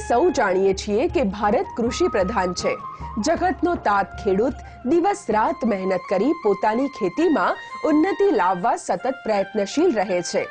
સૌ જાણીએ છીએ કે ભારત કૃષિ પ્રધાન છે। જગતનો તાત ખેડૂત દિવસ રાત મહેનત કરી પોતાની ખેતીમાં ઉન્નતિ લાવવા સતત પ્રયત્નશીલ રહે છે।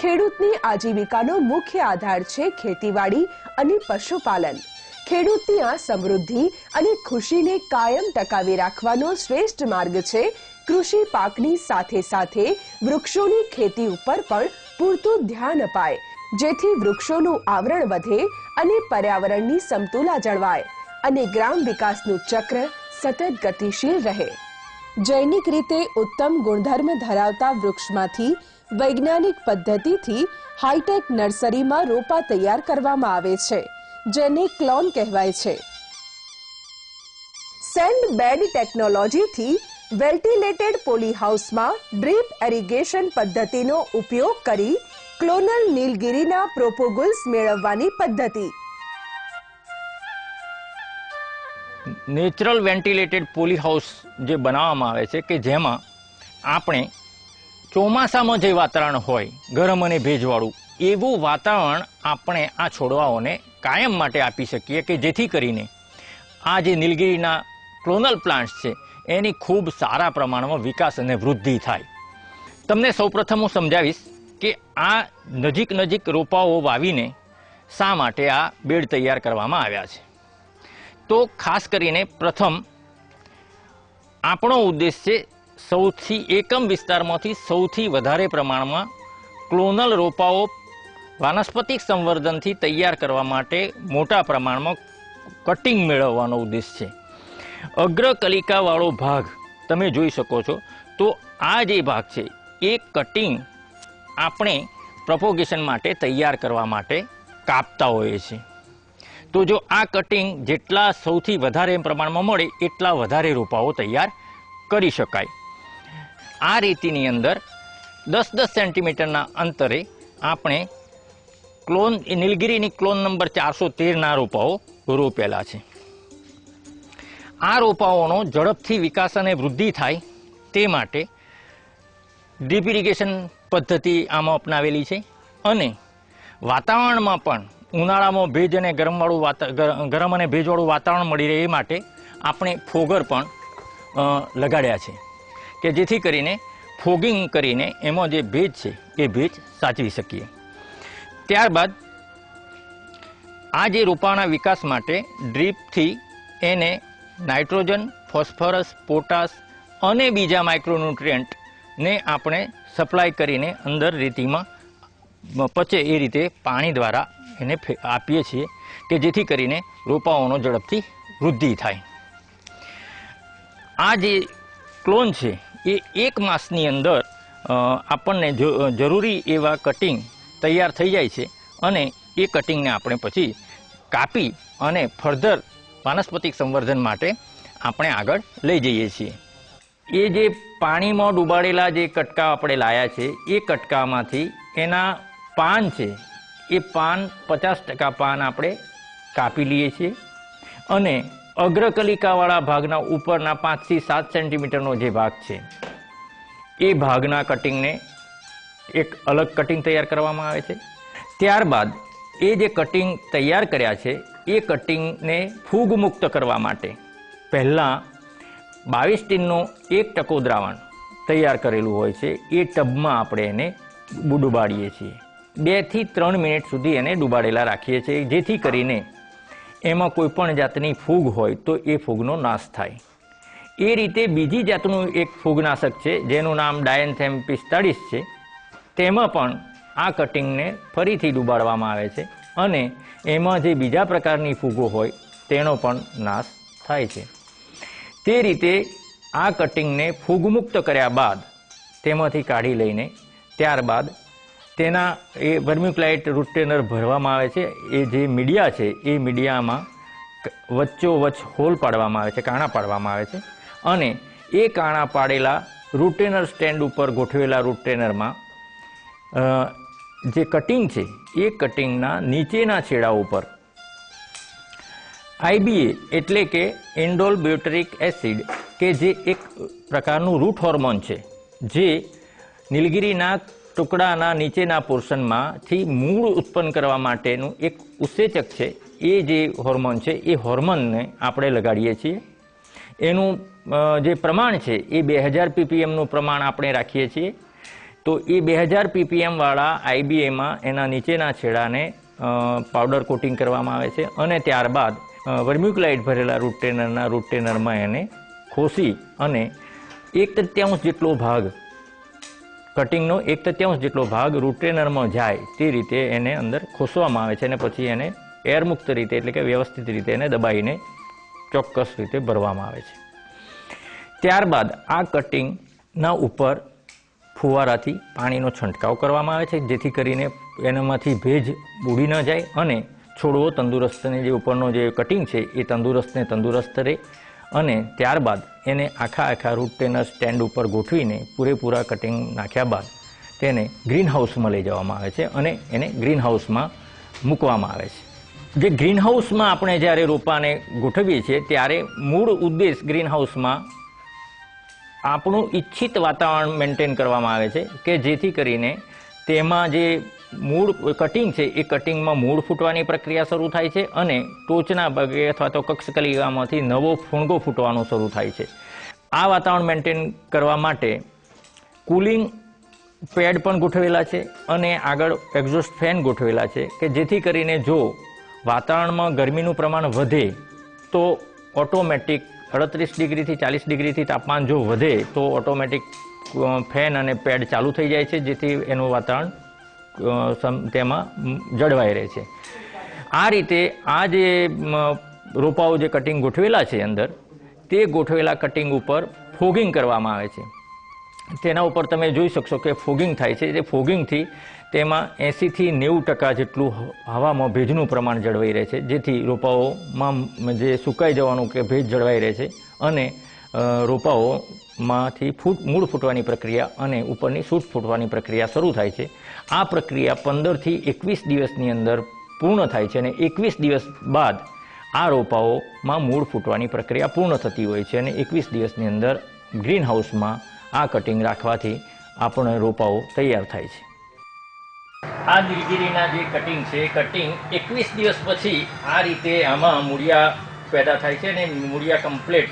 ખેડૂતની આજીવિકાનો મુખ્ય આધાર છે ખેતીવાડી અને પશુપાલન। ખેડૂતની આ સમૃદ્ધિ અને ખુશીને કાયમ ટકાવી રાખવાનો શ્રેષ્ઠ માર્ગ છે કૃષિ પાકની સાથે સાથે વૃક્ષોની ખેતી ઉપર પણ પૂરતું ધ્યાન અપાય, જેથી વૃક્ષોનું આવરણ વધે અને પર્યાવરણની સમતુલા જળવાય અને ગ્રામ વિકાસનું ચક્ર સતત ગતિશીલ રહે। જૈનિક રીતે ઉત્તમ ગુણધર્મ ધરાવતા વૃક્ષમાંથી વૈજ્ઞાનિક પદ્ધતિથી હાઈટેક નર્સરીમાં રોપા તૈયાર કરવામાં આવે છે, જેને ક્લોન કહેવાય છે। સેન્ડ બેડ ટેકનોલોજીથી વેન્ટિલેટેડ પોલીહાઉસમાં ડ્રીપ એરિગેશન પદ્ધતિનો ઉપયોગ કરી ક્લોનલ નીલગિરીના પ્રોપોગુલ્સ મેળવવાની પદ્ધતિ। નેચરલ વેન્ટિલેટેડ પોલી હાઉસ જે બનાવવામાં આવે છે કે જેમાં આપણે ચોમાસામાં જે વાતાવરણ હોય ગરમ અને ભેજવાળું એવું વાતાવરણ આપણે આ છોડવાઓને કાયમ માટે આપી શકીએ કે જેથી કરીને આ જે નીલગિરીના ક્લોનલ પ્લાન્ટ્સ છે એની ખૂબ સારા પ્રમાણમાં વિકાસ અને વૃદ્ધિ થાય। તમને સૌપ્રથમ હું સમજાવીશ કે આ નજીક રોપાઓ વાવીને શા માટે આ બેડ તૈયાર કરવામાં આવ્યા છે। તો ખાસ કરીને પ્રથમ આપણો ઉદ્દેશ છે સૌથી એકમ વિસ્તારમાંથી સૌથી વધારે પ્રમાણમાં ક્લોનલ રોપાઓ વાનસ્પતિક સંવર્ધનથી તૈયાર કરવા માટે મોટા પ્રમાણમાં કટિંગ મેળવવાનો ઉદ્દેશ છે। અગ્રકલિકાવાળો ભાગ તમે જોઈ શકો છો, તો આ જે ભાગ છે એ કટિંગ આપણે પ્રોપોગેશન માટે તૈયાર કરવા માટે કાપતા હોઈએ છીએ। તો જો આ કટિંગ જેટલા સૌથી વધારે પ્રમાણમાં મળે એટલા વધારે રોપાઓ તૈયાર કરી શકાય। આ રીતિની અંદર 10-10 સેન્ટીમીટરના અંતરે આપણે નીલગિરીની ક્લોન નંબર 413ના રોપાઓ રોપેલા છે। આ રોપાઓનો ઝડપથી વિકાસ અને વૃદ્ધિ થાય તે માટે ડ્રીપ ઇરિગેશન પદ્ધતિ આમાં અપનાવેલી છે અને વાતાવરણમાં પણ ઉનાળામાં ભેજ અને ગરમ અને ભેજવાળું વાતાવરણ મળી રહે એ માટે આપણે ફોગર પણ લગાડ્યા છે કે જેથી કરીને ફોગિંગ કરીને એમાં જે ભેજ છે એ ભેજ સાચવી શકીએ। ત્યારબાદ આ જે રોપાના વિકાસ માટે ડ્રીપથી એને નાઇટ્રોજન, ફોસ્ફરસ, પોટાશ અને બીજા માઇક્રોન્યુટ્રિયન્ટને આપણે સપ્લાય કરીને અંદર રેતીમાં પચે એ રીતે પાણી દ્વારા એને આપીએ છીએ કે જેથી કરીને રોપાઓનો ઝડપથી વૃદ્ધિ થાય। આ જે ક્લોન છે એ 1 માસની અંદર આપણને જરૂરી એવા કટિંગ તૈયાર થઈ જાય છે અને એ કટિંગને આપણે પછી કાપી અને ફર્ધર વાનસ્પતિક સંવર્ધન માટે આપણે આગળ લઈ જઈએ છીએ। એ જે પાણીમાં ડૂબાડેલા જે કટકા આપણે લાયા છે એ કટકામાંથી એના પાન છે એ પાન 50% પાન આપણે કાપી લઈએ છીએ અને અગ્રકલિકાવાળા ભાગના ઉપરના 5 થી 7 સેન્ટીમીટરનો જે ભાગ છે એ ભાગના કટિંગને એક અલગ કટિંગ તૈયાર કરવામાં આવે છે। ત્યારબાદ એ જે કટિંગ તૈયાર કર્યા છે એ કટિંગને ફૂગ મુક્ત કરવા માટે પહેલાં 22 ટીનનું 1% દ્રાવણ તૈયાર કરેલું હોય છે એ ટબમાં આપણે એને ડુબાડીએ છીએ। 2 થી 3 મિનિટ સુધી એને ડુબાડેલા રાખીએ છીએ જેથી કરીને એમાં કોઈ પણ જાતની ફૂગ હોય તો એ ફૂગનો નાશ થાય। એ રીતે બીજી જાતનું એક ફૂગનાશક છે જેનું નામ ડાયન્થેમ 45 છે, તેમાં પણ આ કટિંગને ફરીથી ડુબાડવામાં આવે છે અને એમાં જે બીજા પ્રકારની ફૂગો હોય તેનો પણ નાશ થાય છે। તે રીતે આ કટિંગને ફૂગમુક્ત કર્યા બાદ તેમાંથી કાઢી લઈને ત્યારબાદ તેના એ વર્મિક્યુલાઇટ રૂટેનર ભરવામાં આવે છે। એ જે મીડિયા છે એ મીડિયામાં વચ્ચોવચ્ચ હોલ પાડવામાં આવે છે, કાણા પાડવામાં આવે છે અને એ કાણા પાડેલા રૂટેનર સ્ટેન્ડ ઉપર ગોઠવેલા રૂટેનરમાં જે કટિંગ છે એ કટિંગના નીચેના છેડા ઉપર IBA એટલે કે ઇન્ડોલ બ્યુટરિક એસિડ કે જે એક પ્રકારનું રૂટ હોર્મોન છે જે નીલગિરીના ટુકડાના નીચેના પોર્શનમાંથી મૂળ ઉત્પન્ન કરવા માટેનું એક ઉત્સેચક છે એ જે હોર્મોન છે એ હોર્મોનને આપણે લગાડીએ છીએ. એનું જે પ્રમાણ છે એ 2000 ppmનું પ્રમાણ આપણે રાખીએ છીએ. તો એ 2000 ppm વાળા IBAમાં એના નીચેના છેડાને પાવડર કોટિંગ કરવામાં આવે છે અને ત્યારબાદ વર્મ્યુક્લાઇડ ભરેલા રૂટ ટેનરમાં એને ખોસી અને 1/3 જેટલો ભાગ કટિંગનો 1/3 જેટલો ભાગ રૂટ ટેનરમાં જાય તે રીતે એને અંદર ખોસવામાં આવે છે અને પછી એને એરમુક્ત રીતે એટલે કે વ્યવસ્થિત રીતે એને દબાઈને ચોક્કસ રીતે ભરવામાં આવે છે. ત્યારબાદ આ કટિંગના ઉપર ફુવારાથી પાણીનો છંટકાવ કરવામાં આવે છે જેથી કરીને એનામાંથી ભેજ બુડી ન જાય અને છોડવો તંદુરસ્તને જે ઉપરનો જે કટિંગ છે એ તંદુરસ્ત રહે. અને ત્યારબાદ એને આખા રૂટ ટેનર સ્ટેન્ડ ઉપર ગોઠવીને પૂરેપૂરા કટિંગ નાખ્યા બાદ તેને ગ્રીન હાઉસમાં લઈ જવામાં આવે છે અને એને ગ્રીન હાઉસમાં મૂકવામાં આવે છે. જે ગ્રીન હાઉસમાં આપણે જ્યારે રોપાને ગોઠવીએ છીએ ત્યારે મૂળ ઉદ્દેશ ગ્રીન હાઉસમાં આપણું ઈચ્છિત વાતાવરણ મેન્ટેન કરવામાં આવે છે કે જેથી કરીને તેમાં જે મૂળ કટિંગ છે એ કટિંગમાં મૂળ ફૂટવાની પ્રક્રિયા શરૂ થાય છે અને ટોચના ભાગે અથવા તો કક્ષકલિકામાંથી નવો ફૂણગો ફૂટવાનું શરૂ થાય છે. આ વાતાવરણ મેન્ટેન કરવા માટે કુલિંગ પેડ પણ ગોઠવેલા છે અને આગળ એક્ઝોસ્ટ ફેન ગોઠવેલા છે કે જેથી કરીને જો વાતાવરણમાં ગરમીનું પ્રમાણ વધે તો ઓટોમેટિક 38 ડિગ્રીથી 40 ડિગ્રીથી તાપમાન જો વધે તો ઓટોમેટિક ફેન અને પેડ ચાલુ થઈ જાય છે જેથી એનું વાતાવરણ તેમાં જળવાઈ રહે છે. આ રીતે આ જે રોપાઓ જે કટિંગ ગોઠવેલા છે અંદર તે ગોઠવેલા કટિંગ ઉપર ફોગિંગ કરવામાં આવે છે. તેના ઉપર તમે જોઈ શકશો કે ફોગિંગ થાય છે. જે ફોગિંગથી તેમાં 80 થી 90% જેટલું હવામાં ભેજનું પ્રમાણ જળવાઈ રહે છે જેથી રોપાઓમાં જે સુકાઈ જવાનું કે ભેજ જળવાઈ રહે છે અને રોપાઓમાંથી મૂળ ફૂટવાની પ્રક્રિયા અને ઉપરની સૂટ ફૂટવાની પ્રક્રિયા શરૂ થાય છે. આ પ્રક્રિયા 15 થી 21 દિવસની અંદર પૂર્ણ થાય છે અને 21 દિવસ બાદ આ રોપાઓમાં મૂળ ફૂટવાની પ્રક્રિયા પૂર્ણ થતી હોય છે અને 21 દિવસની અંદર ગ્રીન હાઉસમાં આ કટિંગ રાખવાથી આપણે રોપાઓ તૈયાર થાય છે. આ નીલગિરીના જે કટિંગ છે એ કટિંગ 21 દિવસ પછી આ રીતે આમાં મૂળિયા પેદા થાય છે અને મૂળિયા કમ્પ્લીટ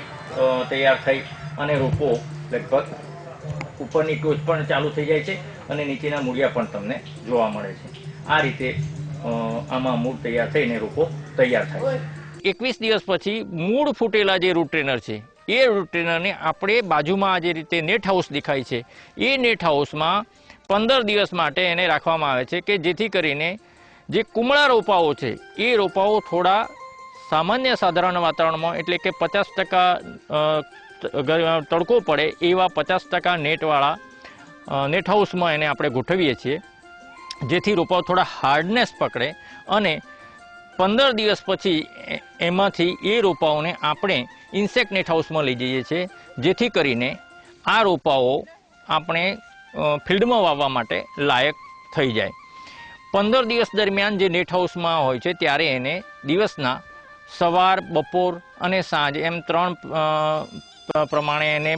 તૈયાર થઈ અને રોપો લગભગ ઉપરની ટોચ પણ ચાલુ થઈ જાય છે અને નીચેના મૂળિયા પણ તમને જોવા મળે છે. આ રીતે આમાં મૂળ તૈયાર થઈને રોપો તૈયાર થાય છે. 21 દિવસ પછી મૂળ ફૂટેલા જે રૂટ ટ્રેનર છે એ રૂટ ટ્રેનરને આપણે બાજુમાં જે રીતે નેટ હાઉસ દેખાય છે એ નેટ હાઉસમાં 15 દિવસ માટે એને રાખવામાં આવે છે કે જેથી કરીને જે કુમળા રોપાઓ છે એ રોપાઓ થોડા સામાન્ય સાધારણ વાતાવરણમાં એટલે કે 50% તડકો પડે એવા 50% નેટવાળા નેટ હાઉસમાં એને આપણે ગોઠવીએ છીએ જેથી રોપાઓ થોડા હાર્ડનેસ પકડે અને 15 દિવસ પછી એમાંથી એ રોપાઓને આપણે ઇન્સેક્ટ નેટ હાઉસમાં લઈ જઈએ છીએ જેથી કરીને આ રોપાઓ આપણે ફિલ્ડમાં વાવવા માટે લાયક થઈ જાય. 15 દિવસ દરમિયાન જે નેટ હાઉસમાં હોય છે ત્યારે એને દિવસના સવાર, બપોર અને સાંજ એમ 3 પ્રમાણે એને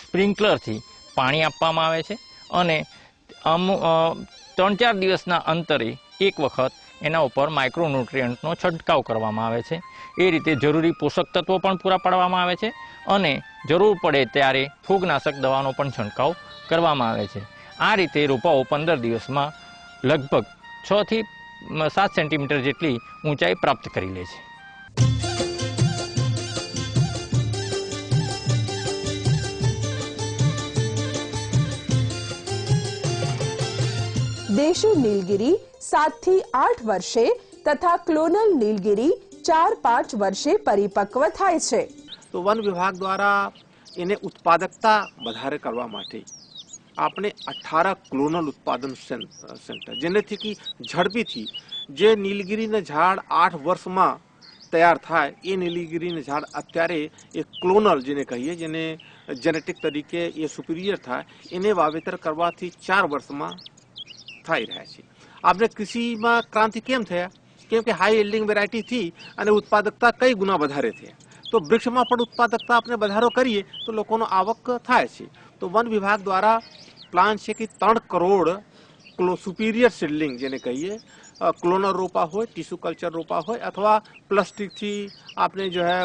સ્પ્રિંકલરથી પાણી આપવામાં આવે છે અને 3-4 દિવસના અંતરે એક વખત એના ઉપર માઇક્રોન્યુટ્રિયન્ટનો છંટકાવ કરવામાં આવે છે. એ રીતે જરૂરી પોષક તત્વો પણ પૂરા પાડવામાં આવે છે અને જરૂર પડે ત્યારે ફૂગનાશક દવાનો પણ છંટકાવ કરવામાં આવે છે. આ રીતે રોપાઓ 15 દિવસમાં લગભગ 6 થી 7 સેન્ટીમીટર જેટલી ઊંચાઈ પ્રાપ્ત કરી લે છે. દેશી નીલગિરી 7 થી 8 વર્ષે તથા ક્લોનલ નીલગિરી 4-5 વર્ષે પરિપક્વ થાય છે. તો વન વિભાગ દ્વારા એને ઉત્પાદકતા વધારે કરવા માટે આપણે 18 ક્લોનલ ઉત્પાદન સેન્ટર જેનેથી કે ઝડપીથી જે નીલગિરીના ઝાડ 8 વર્ષમાં તૈયાર થાય એ નીલગિરીના ઝાડ અત્યારે એ ક્લોનલ જેને કહીએ જેને જેનેટિક તરીકે એ સુપિરિયર થાય એને વાવેતર કરવાથી 4 વર્ષમાં થઈ રહ્યા છે. આપણે કૃષિમાં ક્રાંતિ કેમ થયા? કેમ કે હાઈ યીલ્ડિંગ વેરાયટીથી અને ઉત્પાદકતા કઈ ગુના વધારે થયા. તો વૃક્ષમાં પણ ઉત્પાદકતા આપણે વધારો કરીએ તો લોકોનો આવક થાય છે. તો વન વિભાગ દ્વારા પ્લાન છે કે 3 કરોડ સુપિરિયર સીડલિંગ જેને કહીએ ક્લોનર રોપા હોય, ટીસ્યુ કલ્ચર રોપા હોય અથવા પ્લાસ્ટિકથી આપણે જો હે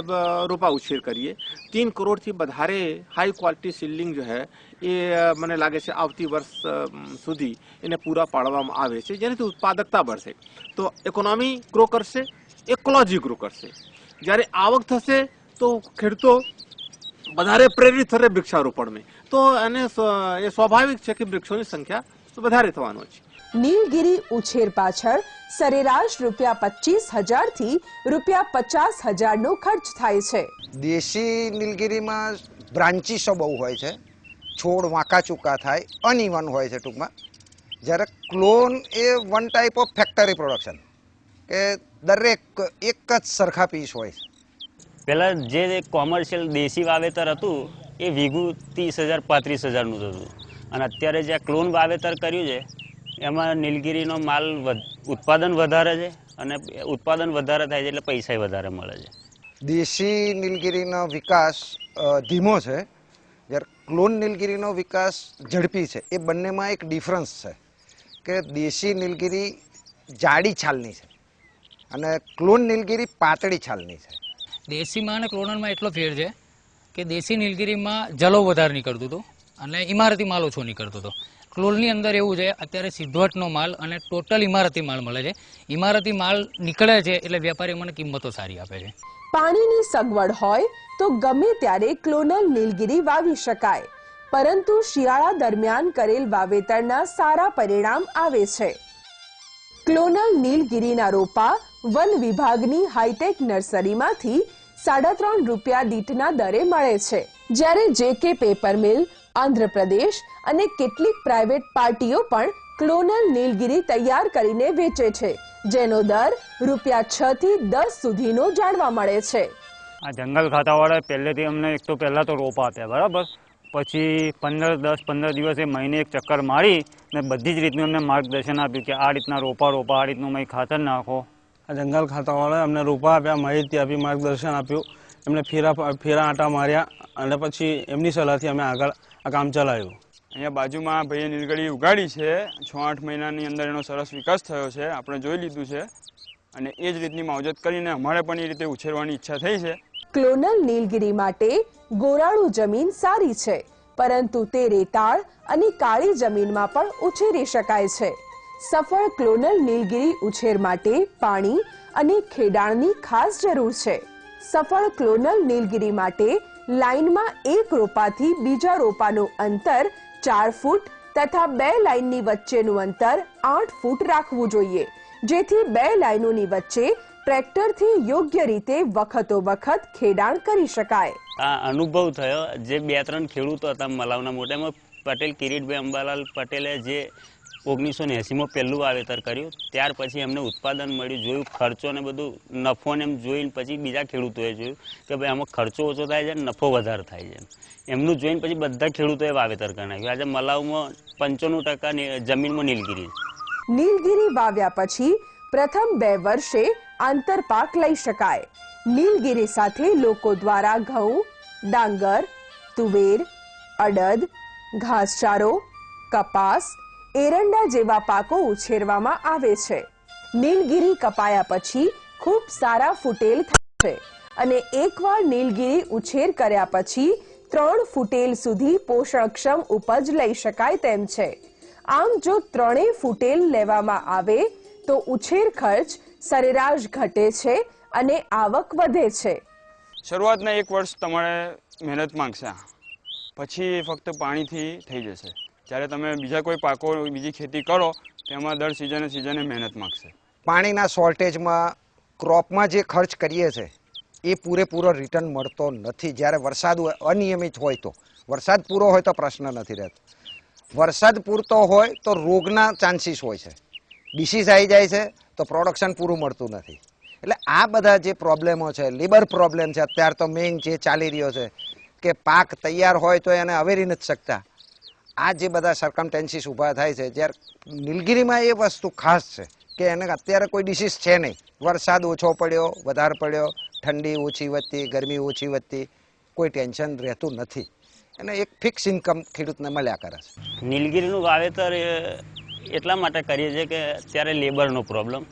રોપા ઉછેર કરીએ 3 કરોડથી વધારે હાઈ ક્વોલિટી સીડલિંગ જો હે એ મને લાગે છે આવતી વર્ષ સુધી એને પૂરા પાડવામાં આવે છે, જેનાથી ઉત્પાદકતા बढ़શે તો ઇકોનોમી ગ્રો કરશે, ઇકોલોજી ગ્રો કરશે. જ્યારે આવક થશે તો ખેડૂતો વધારે પ્રેરિત થશે વૃક્ષારોપણમાં, તો એને એ સ્વાભાવિક છે કે વૃક્ષોની સંખ્યા વધારે થવાનો છે. નીલગિરી ઉછેર પાછળ સરેરાશ ₹25,000 થી ₹50,000 નો ખર્ચ થાય છે. દેશી નીલગિરીમાં બ્રાન્ચીસો બહુ હોય છે, છોડ વાંકા ચૂકા થાય, અનઇવન હોય છે ટૂંકમાં. જ્યારે clone A one type of factory production કે દરેક એક જ સરખા પીસ હોય. પહેલાં જે કોમર્શિયલ દેશી વાવેતર હતું એ વીઘું 30,000-35,000નું થતું, અને અત્યારે જે ક્લોન વાવેતર કર્યું છે એમાં નીલગિરીનો માલ ઉત્પાદન વધારે છે, અને ઉત્પાદન વધારે થાય છે એટલે પૈસા વધારે મળે છે. દેશી નીલગિરીનો વિકાસ ધીમો છે, જ્યારે ક્લોન નીલગિરીનો વિકાસ ઝડપી છે. એ બંનેમાં એક ડિફરન્સ છે કે દેશી નીલગિરી જાડી છાલની છે અને ક્લોન નીલગિરી પાતળી છાલની છે. દેશીમાં અને ક્લોનરમાં એટલો ફેર છે કે દેશી નીલગિરીમાં જલો વધારે નીકળતું હતું અને ઇમારતી માલ ઓછો નીકળતો હતો. ક્લોનની અંદર એવું છે અત્યારે સિદ્ધવટનો માલ અને ટોટલ ઇમારતી માલ મળે છે. ઇમારતી માલ નીકળે છે એટલે વેપારી મને કિંમતો સારી આપે છે. પાણીની સગવડ હોય તો ગમે ત્યારે ક્લોનલ નીલગિરી વાવી શકાય, પરંતુ શિયાળા દરમિયાન કરેલ વાવેતરના સારા પરિણામ આવે છે. ક્લોનલ નીલગિરીના રોપા વન વિભાગની હાઈટેક નર્સરીમાંથી ₹3.5 દીઠના દરે મળે છે, જ્યારે JK પેપર મિલ, આંધ્રપ્રદેશ અને કેટલીક પ્રાઇવેટ પાર્ટીઓ પણ ક્લોનલ નીલગિરી તૈયાર કરીને વેચે છે, જેનો દર ₹6 થી 10 સુધીનો જાણવા મળે છે. આ જંગલ ખાતાવાળાએ પહેલેથી અમને એક તો પહેલાં તો રોપા આપ્યા, બરાબર, પછી 10-15 દિવસે મહિને એક ચક્કર મારી ને બધી જ રીતનું અમને માર્ગદર્શન આપ્યું કે આ રીતના રોપા આ રીતનું મેં ખાતર નાખો. આ જંગલ ખાતાવાળાએ અમને રોપા આપ્યા, માહિતી આપી, માર્ગદર્શન આપ્યું, એમને ફેરા આંટા માર્યા અને પછી એમની સલાહથી અમે આગળ આ કામ ચલાવ્યું. અહીંયા બાજુમાં ભાઈએ નીલગિરી ઉગાડી છે, 6-8 મહિનાની અંદર એનો સરસ વિકાસ થયો છે, આપણે જોઈ લીધું છે, અને એ જ રીતની માવજત કરીને અમારે પણ એ રીતે ઉછેરવાની ઈચ્છા થઈ છે. ક્લોનલ નીલગિરી માટે ગોરાળુ જમીન સારી છે, પરંતુ તે રેતાળ અને કાળી જમીનમાં પણ ઉછેરી શકાય છે. સફળ ક્લોનલ નીલગિરી ઉછેર માટે પાણી અને ખેડાણની ખાસ જરૂર છે. સફળ ક્લોનલ નીલગિરી માટે લાઇનમાં એક રોપાથી બીજા રોપાનું અંતર 4 ફૂટ તથા 2 લાઇનની વચ્ચેનું અંતર 8 ફૂટ રાખવું જોઈએ, જેથી 2 લાઇનોની વચ્ચે ટ્રેક્ટરથી યોગ્ય રીતે વખતો વખત ખેડાણ કરી શકાય. આ અનુભવ થયો જે 2-3 ખેડૂતો હતા મલાવના મોટામાં. પટેલ કિરીટભાઈ અંબાલાલ પટેલે જે 1980માં પહેલું વાવેતર કર્યું, ત્યાર પછી એમને ઉત્પાદન મળ્યું, જોયું ખર્ચો ને બધું નફો ને એમ જોઈને પછી બીજા ખેડૂતોએ જોયું કે ભાઈ આમાં ખર્ચો ઓછો થાય છે, નફો વધારે થાય છે. એમનું જોઈને પછી બધા ખેડૂતોએ વાવેતર કરી નાખ્યું. આજે મલાવમાં 95% જમીનમાં નીલગિરી. નીલગિરી વાવ્યા પછી પ્રથમ 2 વર્ષે આંતરપાક લઈ શકાય. નીલગિરી સાથે લોકો દ્વારા ઘઉં, ડાંગર, તુવેર, અડદ, ઘાસચારો, કપાસ, એરંડા જેવા પાકો ઉછેરવામાં આવે છે. નીલગિરી કપાયા પછી ખૂબ સારા ફૂટેલ થાય છે અને એકવાર નીલગિરી ઉછેર કર્યા પછી 3 ફૂટેલ સુધી પોષણક્ષમ ઉપજ લઈ શકાય તેમ છે. આમ જો 3 ફૂટેલ લેવામાં આવે તો ઉછેર ખર્ચ સરેરાશ ઘટે છે અને આવક વધે છે. શરૂઆતના 1 વર્ષ તમારે મહેનત માંગશે, પછી ફક્ત પાણીથી થઈ જશે. જ્યારે તમે બીજા કોઈ પાકો, બીજી ખેતી કરો તેમાં દર સિઝને મહેનત માંગશે. પાણીના શોર્ટેજમાં ક્રોપમાં જે ખર્ચ કરીએ છીએ એ પૂરેપૂરો રિટર્ન મળતો નથી. જ્યારે વરસાદ અનિયમિત હોય તો, વરસાદ પૂરો હોય તો પ્રશ્ન નથી રહેતો. વરસાદ પૂરતો હોય તો રોગના ચાન્સીસ હોય છે, ડિસીઝ આવી જાય છે તો પ્રોડક્શન પૂરું મળતું નથી. એટલે આ બધા જે પ્રોબ્લેમો છે, લેબર પ્રોબ્લેમ છે, અત્યારે તો મેઇન જે ચાલી રહ્યો છે કે પાક તૈયાર હોય તો એને અવેરી નથી શકતા. આ જે બધા સર્કમટેન્સીસ ઊભા થાય છે, જ્યારે નીલગિરીમાં એ વસ્તુ ખાસ છે કે એને અત્યારે કોઈ ડિસીઝ છે નહીં. વરસાદ ઓછો પડ્યો, વધારે પડ્યો, ઠંડી ઓછી વધતી, ગરમી ઓછી વધતી, કોઈ ટેન્શન રહેતું નથી. અને એક ફિક્સ ઇન્કમ ખેડૂતને મળ્યા કરે છે. નીલગિરીનું વાવેતર એટલા માટે કરીએ છીએ કે ત્યારે લેબરનો પ્રોબ્લેમ,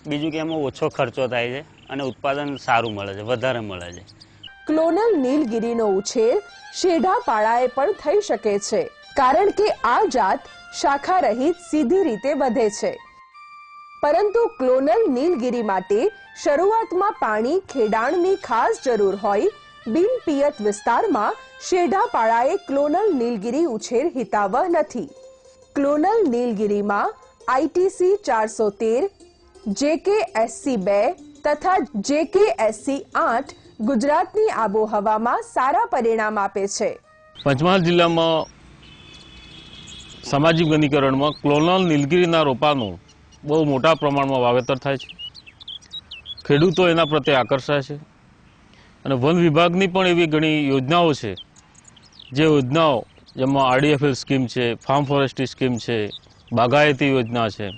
બીજું કે એમાં ઓછો ખર્ચો થાય છે અને ઉત્પાદન સારું મળે છે, વધારે મળે છે. ક્લોનલ નીલગિરીનો ઉછેર શેઢા પાળાએ પણ થઈ શકે છે, કારણ કે આ જાત શાખા રહિત સીધી રીતે વધે છે. પરંતુ ક્લોનલ નીલગિરી માટે શરૂઆતમાં પાણી ખેડાણની ખાસ જરૂર હોય. બિનપિયત વિસ્તારમાં શેઢા પાળાએ ક્લોનલ નીલગિરી ઉછેર હિતાવહ નથી. ક્લોનલ નીલગિરીમાં ITC 413, JKSC 2 તથા JKSC 8 ગુજરાતની આબોહવામાં સારા પરિણામ આપે છે. પંચમહાલ જિલ્લામાં સામાજિક વનીકરણમાં ક્લોનલ નીલગિરીના રોપાનું બહુ મોટા પ્રમાણમાં વાવેતર થાય છે. ખેડૂતો એના પ્રત્યે આકર્ષાય છે અને વન વિભાગની પણ એવી ઘણી યોજનાઓ છે, જે યોજનાઓ જેમાં RDFL સ્કીમ છે, ફાર્મ ફોરેસ્ટ્રી સ્કીમ છે, બાગાયતી યોજના છે,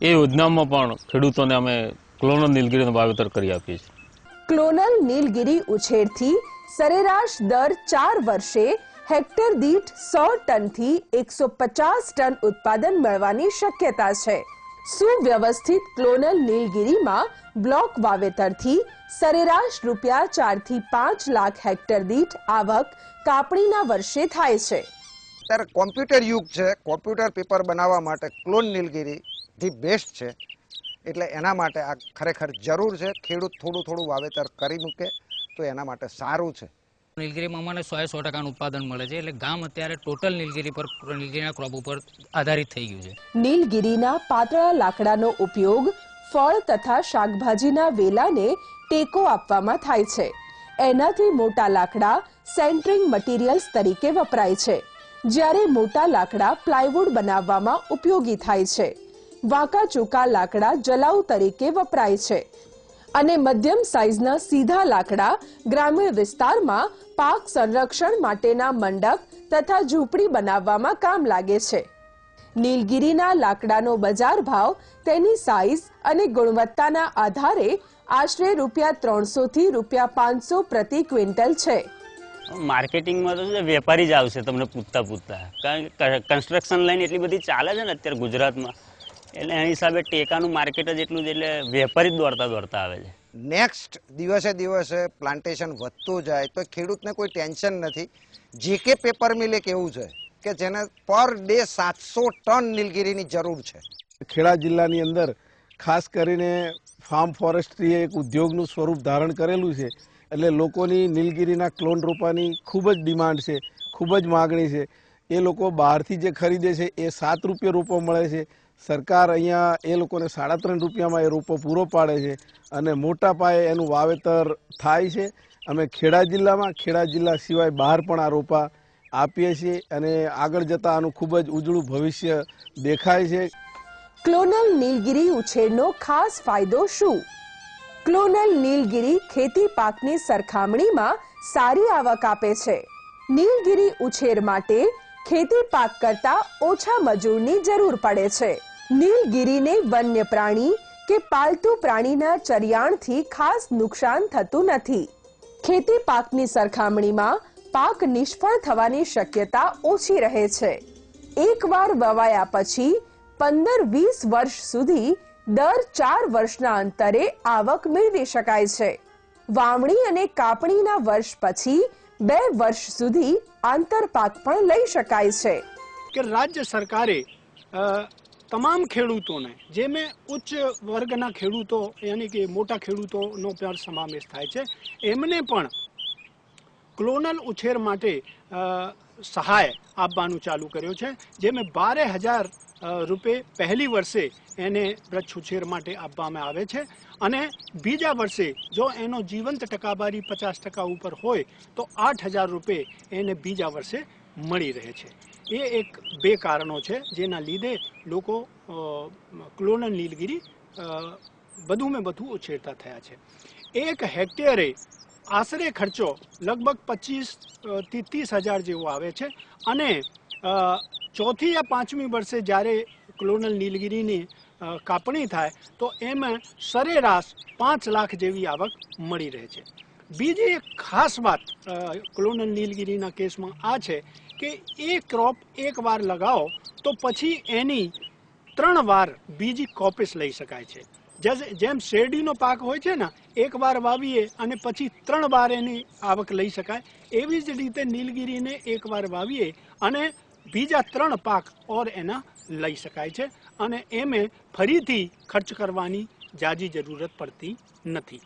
એ યોજનામાં પણ ખેડૂતોને અમે ક્લોનલ નીલગિરીનું વાવેતર કરી આપીએ છીએ. ક્લોનલ નીલગિરી ઉછેરથી સરેરાશ દર 4 વર્ષે હેક્ટર દીઠ 100 ટનથી 150 ટન ઉત્પાદન મળવાની શક્યતા છે. સુવ્યવસ્થિત ક્લોનલ નીલગિરીમાં બ્લોક વાવેતરથી સરેરાશ રૂપિયા 4 થી 5 લાખ હેક્ટર દીઠ આવક કાપણીના વર્ષે થાય છે. અત્યારે કોમ્પ્યુટર યુગ છે, કોમ્પ્યુટર પેપર બનાવવા માટે ક્લોન નીલગિરી ધી બેસ્ટ છે. એટલે એના માટે આ ખરેખર જરૂર છે. ખેડૂત થોડું વાવેતર કરી મૂકે તો એના માટે સારું છે. નીલગિરીમાં મને 100% ઉત્પાદન મળે છે. એટલે ગામ અત્યારે ટોટલ નીલગિરીના ક્રોપ ઉપર આધારિત થઈ ગયું છે. નીલગિરીના પાતળા લાકડાનો ઉપયોગ ફળ તથા શાકભાજીના વેલાને ટેકો આપવામાં થાય છે. એનાથી મોટા લાકડા સેન્ટરિંગ મટીરિયલ્સ તરીકે વપરાય છે, જ્યારે મોટા લાકડા પ્લાયવુડ બનાવવામાં ઉપયોગી થાય છે. વાંકા ચૂકા લાકડા જલાઉ તરીકે વપરાય છે અને મધ્યમ સાઇઝના સીધા લાકડા ગ્રામીણ વિસ્તારમાં પાક સંરક્ષણ માટેના મંડપ તથા ઝૂંપડી બનાવવામાં કામ લાગે છે. નીલગિરીના લાકડાનો બજાર ભાવ તેની સાઇઝ અને ગુણવત્તાના આધારે આશરે ₹300 થી ₹500 પ્રતિ ક્વિન્ટલ છે. માર્કેટિંગમાં તો વેપારી જ આવશે તમને પૂછતા, કારણ કે કન્સ્ટ્રક્શન લાઈન એટલી બધી ચાલે છે ને અત્યારે ગુજરાતમાં, એટલે એના હિસાબે ટેકાનું માર્કેટ જ એટલું જ, એટલે વેપારી જ દોડતા આવે છે. નેક્સ્ટ દિવસે પ્લાન્ટેશન વધતું જાય તો ખેડૂતને કોઈ ટેન્શન નથી. JK પેપર મિલ એક એવું છે કે જેને પર ડે 700 ટન નીલગિરીની જરૂર છે. ખેડા જિલ્લાની અંદર ખાસ કરીને ફાર્મ ફોરેસ્ટ્રીએ એક ઉદ્યોગનું સ્વરૂપ ધારણ કરેલું છે, એટલે લોકોની નીલગિરીના ક્લોન રોપાની ખૂબ જ ડિમાન્ડ છે, ખૂબ જ માગણી છે. એ લોકો બહારથી જે ખરીદે છે એ ₹7 રોપો મળે છે. સરકાર અહીંયા એ લોકોને ₹3.5 એ રોપો પૂરો પાડે છે અને મોટા પાયે એનું વાવેતર થાય છે. અમે ખેડા જિલ્લા સિવાય બહાર પણ આ રોપા આપીએ છીએ અને આગળ જતાં આનું ખૂબ જ ઉજળું ભવિષ્ય દેખાય છે. ક્લોનલ નીલગિરી ઉછેરનો ખાસ ફાયદો શું? ક્લોનલ નીલગિરી ખેતી પાકની સરખામણીમાં સારી આવક આપે છે. નીલગિરી ઉછેર માટે ખેતી પાક કરતા ઓછા મજૂરની જરૂર પડે છે. નીલગિરીને વન્ય પ્રાણી કે પાલતુ પ્રાણીના ચરિયાણથી ખાસ નુકસાન થતું નથી. ખેતી પાકની સરખામણીમાં પાક નિષ્ફળ થવાની શક્યતા ઓછી રહે છે. એકવાર વવાયા પછી 15-20 વર્ષ સુધી દર 4 વર્ષના અંતરે આવક મેળવી શકાય છે. વાવણી અને કાપણીના વર્ષ પછી 2 વર્ષ સુધી આંતરપાક પણ લઈ શકાય છે. કે રાજ્ય સરકારે તમામ ખેડૂતોને, જેમાં ઉચ્ચ વર્ગના ખેડૂતો યાની કે મોટા ખેડૂતોનો પણ સમાવેશ થાય છે, એમને પણ ક્લોનલ ઉછેર માટે સહાય આપવાનું ચાલુ કર્યો છે. જેમાં ₹12,000 પહેલી વર્ષે એને વૃક્ષ ઉછેર માટે આપવામાં આવે છે અને બીજા વર્ષે જો એનો જીવંત ટકાવારી 50% ઉપર હોય તો ₹8,000 એને બીજા વર્ષે મળી રહે છે. એ એક 2 કારણો છે જેના લીધે લોકો ક્લોનલ નીલગિરી વધુમાં વધુ ઉછેરતા થયા છે. 1 હેક્ટરે આશરે ખર્ચો લગભગ 25,000 થી 30,000 જેવો આવે છે અને 4થી યા 5મી વર્ષે જ્યારે ક્લોનલ નીલગિરીની કાપણી થાય તો એમાં સરેરાશ 5 લાખ જેવી આવક મળી રહે છે. બીજી એક ખાસ વાત ક્લોનલ નીલગિરીના કેસમાં આ છે કે એ ક્રોપ એકવાર લગાવો તો પછી એની 3 વાર બીજી કોપીસ લઈ શકાય છે. જેમ શેરડીનો પાક હોય છે ને, એક વાર વાવીએ અને પછી 3 વાર એની આવક લઈ શકાય, એવી જ રીતે નીલગીરીને એક વાર વાવીએ અને બીજા 3 પાક ઓર એના લઈ શકાય છે અને એમે ફરીથી ખર્ચ કરવાની જાજી જરૂરત પડતી નથી.